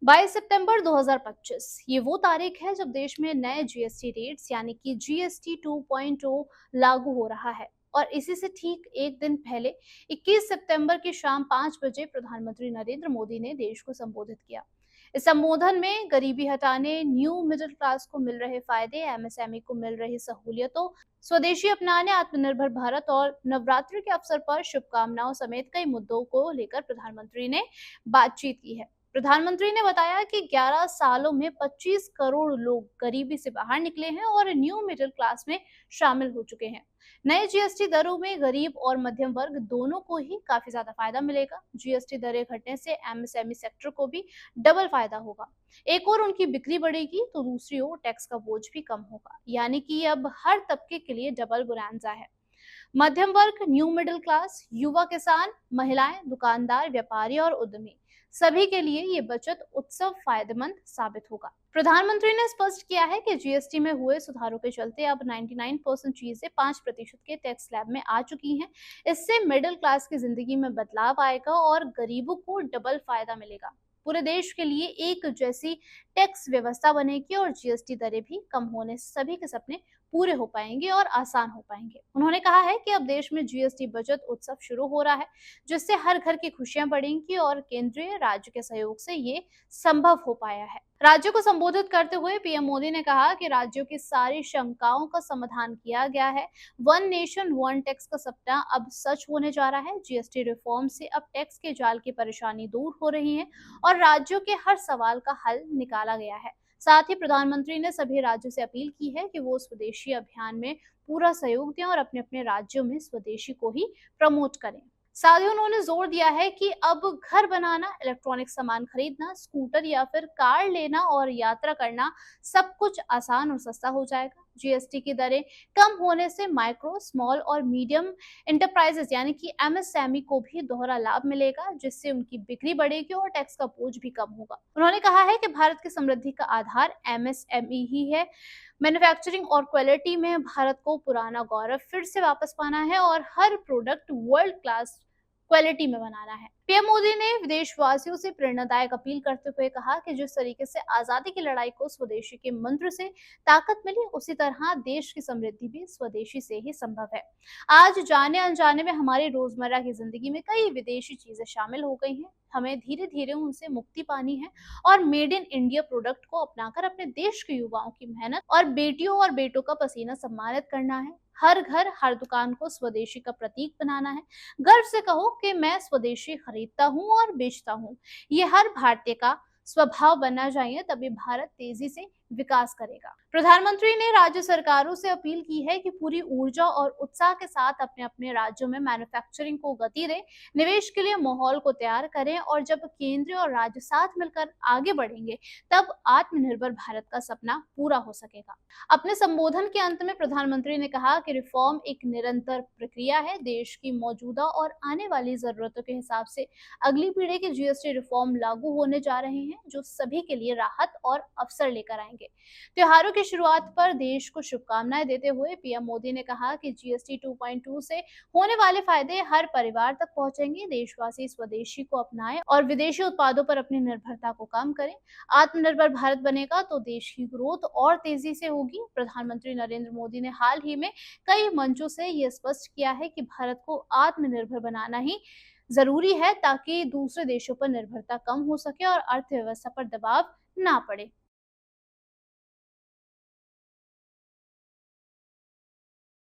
22 सितंबर 2025 ये वो तारीख है जब देश में नए जीएसटी रेट्स यानी कि जीएसटी 2.0 लागू हो रहा है। और इसी से ठीक एक दिन पहले 21 सितंबर की शाम 5 बजे प्रधानमंत्री नरेंद्र मोदी ने देश को संबोधित किया। इस संबोधन में गरीबी हटाने, न्यू मिडिल क्लास को मिल रहे फायदे, एमएसएमई को मिल रही सहूलियतों, स्वदेशी अपनाने, आत्मनिर्भर भारत और नवरात्रि के अवसर पर शुभकामनाओं समेत कई मुद्दों को लेकर प्रधानमंत्री ने बातचीत की है। प्रधानमंत्री ने बताया कि 11 सालों में 25 करोड़ लोग गरीबी से बाहर निकले हैं और न्यू मिडिल क्लास में शामिल हो चुके हैं। नए जीएसटी दरों में गरीब और मध्यम वर्ग दोनों को ही काफी ज्यादा फायदा मिलेगा। जीएसटी दरें घटने से एमएसएमई सेक्टर को भी डबल फायदा होगा। एक और उनकी बिक्री बढ़ेगी तो दूसरी ओर टैक्स का बोझ भी कम होगा, यानी कि अब हर तबके के लिए डबल बोनांजा है। मध्यम वर्ग, न्यू मिडिल क्लास, युवा, किसान, महिलाएं, दुकानदार, व्यापारी और उद्यमी सभी के लिए ये बचत उत्सव फायदेमंद साबित होगा। प्रधानमंत्री ने स्पष्ट किया है कि जीएसटी में हुए सुधारों के चलते अब 99% चीजें 5% के टैक्स स्लैब में आ चुकी हैं। इससे मिडिल क्लास की जिंदगी में बदलाव आएगा और गरीबों को डबल फायदा मिलेगा। पूरे देश के लिए एक जैसी टैक्स व्यवस्था बनेगी और जीएसटी दरें भी कम होने से सभी के सपने पूरे हो पाएंगे और आसान हो पाएंगे। उन्होंने कहा है कि अब देश में जीएसटी बचत उत्सव शुरू हो रहा है, जिससे हर घर की खुशियां बढ़ेंगी और केंद्रीय राज्य के सहयोग से ये संभव हो पाया है। राज्यों को संबोधित करते हुए पीएम मोदी ने कहा कि राज्यों की सारी शंकाओं का समाधान किया गया है। वन नेशन वन टैक्स का सपना अब सच होने जा रहा है। जीएसटी रिफॉर्म से अब टैक्स के जाल की परेशानी दूर हो रही है और राज्यों के हर सवाल का हल निकाला गया है। साथ ही प्रधानमंत्री ने सभी राज्यों से अपील की है कि वो स्वदेशी अभियान में पूरा सहयोग दें और अपने अपने राज्यों में स्वदेशी को ही प्रमोट करें। साथ ही उन्होंने जोर दिया है कि अब घर बनाना, इलेक्ट्रॉनिक सामान खरीदना, स्कूटर या फिर कार लेना और यात्रा करना सब कुछ आसान और सस्ता हो जाएगा। जीएसटी की दरें कम होने से माइक्रो, स्मॉल और मीडियम इंटरप्राइजेस यानी कि एमएसएमई को भी दोहरा लाभ मिलेगा, जिससे उनकी बिक्री बढ़ेगी और टैक्स का बोझ भी कम होगा। उन्होंने कहा है कि भारत की समृद्धि का आधार एमएसएमई ही है। मैन्युफैक्चरिंग और क्वालिटी में भारत को पुराना गौरव फिर से वापस पाना है और हर प्रोडक्ट वर्ल्ड क्लास क्वालिटी में बनाना है। पीएम मोदी ने विदेशवासियों से प्रेरणादायक अपील करते हुए कहा कि जिस तरीके से आजादी की लड़ाई को स्वदेशी के मंत्र से ताकत मिली, उसी तरह देश की समृद्धि भी स्वदेशी से ही संभव है। आज जाने अनजाने में हमारी रोजमर्रा की जिंदगी में कई विदेशी चीजें शामिल हो गई हैं। हमें धीरे धीरे उनसे मुक्ति पानी है और मेड इन इंडिया प्रोडक्ट को अपनाकर अपने देश के युवाओं की मेहनत और बेटियों और बेटों का पसीना सम्मानित करना है। हर घर, हर दुकान को स्वदेशी का प्रतीक बनाना है। गर्व से कहो कि मैं स्वदेशी खरीदता हूँ और बेचता हूँ। ये हर भारतीय का स्वभाव बनना चाहिए, तभी भारत तेजी से विकास करेगा। प्रधानमंत्री ने राज्य सरकारों से अपील की है कि पूरी ऊर्जा और उत्साह के साथ अपने अपने राज्यों में मैन्युफैक्चरिंग को गति दें, निवेश के लिए माहौल को तैयार करें और जब केंद्र और राज्य साथ मिलकर आगे बढ़ेंगे, तब आत्मनिर्भर भारत का सपना पूरा हो सकेगा। अपने संबोधन के अंत में प्रधानमंत्री ने कहा कि रिफॉर्म एक निरंतर प्रक्रिया है। देश की मौजूदा और आने वाली जरूरतों के हिसाब से अगली पीढ़ी के जीएसटी रिफॉर्म लागू होने जा रहे हैं, जो सभी के लिए राहत और अवसर लेकर आएंगे। त्योहारों की शुरुआत पर देश को शुभकामनाएं देते हुए पीएम मोदी ने कहा कि जीएसटी 2.2 से होने वाले फायदे हर परिवार तक पहुंचेंगे। देशवासी स्वदेशी को अपनाएं और विदेशी उत्पादों पर अपनी निर्भरता को कम करें। आत्मनिर्भर भारत बनेगा तो देश की ग्रोथ और तेजी से होगी। प्रधानमंत्री नरेंद्र मोदी ने हाल ही में कई मंचों से यह स्पष्ट किया है कि भारत को आत्मनिर्भर बनाना ही जरूरी है, ताकि दूसरे देशों पर निर्भरता कम हो सके और अर्थव्यवस्था पर दबाव ना पड़े।